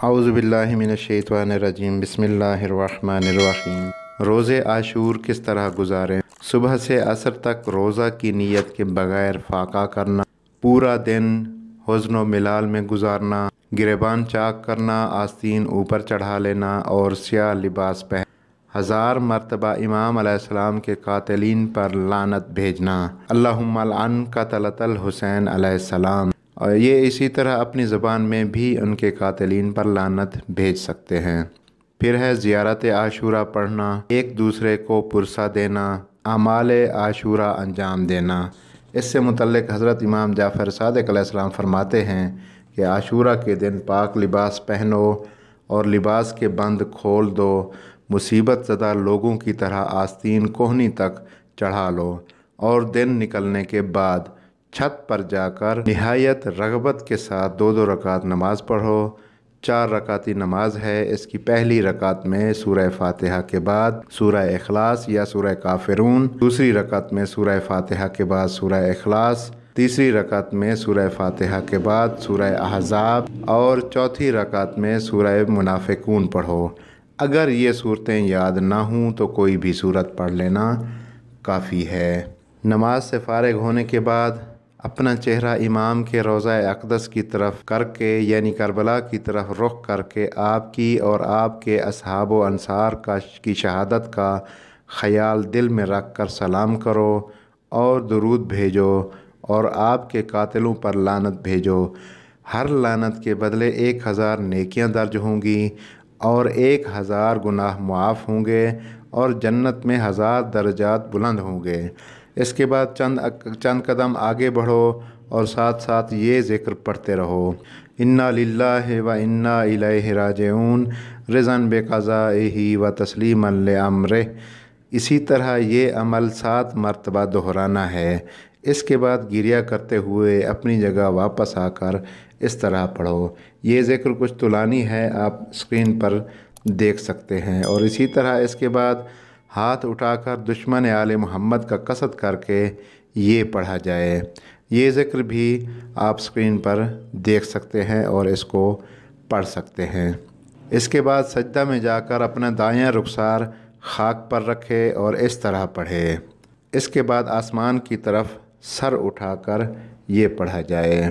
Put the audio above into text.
اعوذ باللہ من الشیطان الرجیم، بسم اللہ الرحمن الرحیم۔ روزے عاشور کس طرح گزاریں؟ صبح سے عصر تک روزہ کی نیت کے بغیر فاقہ کرنا، پورا دن حزن و ملال میں گزارنا، گریبان چاک کرنا، آستین اوپر چڑھا لینا اور سیاہ لباس پہن 1000 مرتبہ امام علیہ السلام کے قاتلین پر لعنت بھیجنا، اللہم العن قتلۃ الحسین علیہ السلام، اور یہ اسی طرح اپنی زبان میں بھی ان کے قاتلین پر لعنت بھیج سکتے ہیں۔ پھر ہے زیارت عاشورہ پڑھنا، ایک دوسرے کو پرسہ دینا، اعمال عاشورہ انجام دینا۔ اس سے متعلق حضرت امام جعفر صادق علیہ السلام فرماتے ہیں کہ عاشورہ کے دن پاک لباس پہنو اور لباس کے بند کھول دو، مصیبت زدہ لوگوں کی طرح آستین کوہنی تک چڑھا لو، اور دن نکلنے کے بعد چھت پر جا کر نہایت رغبت کے ساتھ 2 رکعت نماز پڑھو۔ 4 رکعتی نماز ہے۔ اس کی پہلی رکعت میں سورہ فاتحہ کے بعد سورہ اخلاص یا سورہ کافرون، دوسری رکعت میں سورہ فاتحہ کے بعد سورہ اخلاص، تیسری رکعت میں سورہ فاتحہ کے بعد سورہ احزاب، اور چوتھی رکعت میں سورہ منافقون پڑھو۔ اگر یہ صورتیں یاد نہ ہوں تو کوئی بھی صورت پڑھ لینا کافی ہے۔ نماز سے فارغ ہونے کے بعد اپنا چہرہ امام کے روضہ اقدس کی طرف کر کے، یعنی کربلا کی طرف رخ کر کے، آپ کی اور آپ کے اصحاب و انصار کی شہادت کا خیال دل میں رکھ کر سلام کرو اور درود بھیجو اور آپ کے قاتلوں پر لعنت بھیجو۔ ہر لعنت کے بدلے 1000 نیکیاں درج ہوں گی اور 1000 گناہ معاف ہوں گے اور جنت میں 1000 درجات بلند ہوں گے۔ اس کے بعد چند قدم آگے بڑھو اور ساتھ ساتھ یہ ذکر پڑھتے رہو، انا للہ و انا الیہ راجعون، رضا بقضائہ و تسلیما لامرہ۔ اسی طرح یہ عمل 7 مرتبہ دہرانا ہے۔ اس کے بعد گریہ کرتے ہوئے اپنی جگہ واپس آ کر اس طرح پڑھو۔ یہ ذکر کچھ طولانی ہے، آپ اسکرین پر دیکھ سکتے ہیں۔ اور اسی طرح اس کے بعد ہاتھ اٹھا کر دشمن آل محمد کا قصد کر کے یہ پڑھا جائے۔ یہ ذکر بھی آپ اسکرین پر دیکھ سکتے ہیں اور اس کو پڑھ سکتے ہیں۔ اس کے بعد سجدہ میں جا کر اپنا دایاں رخسار خاک پر رکھے اور اس طرح پڑھے۔ اس کے بعد آسمان کی طرف سر اٹھا کر یہ پڑھا جائے۔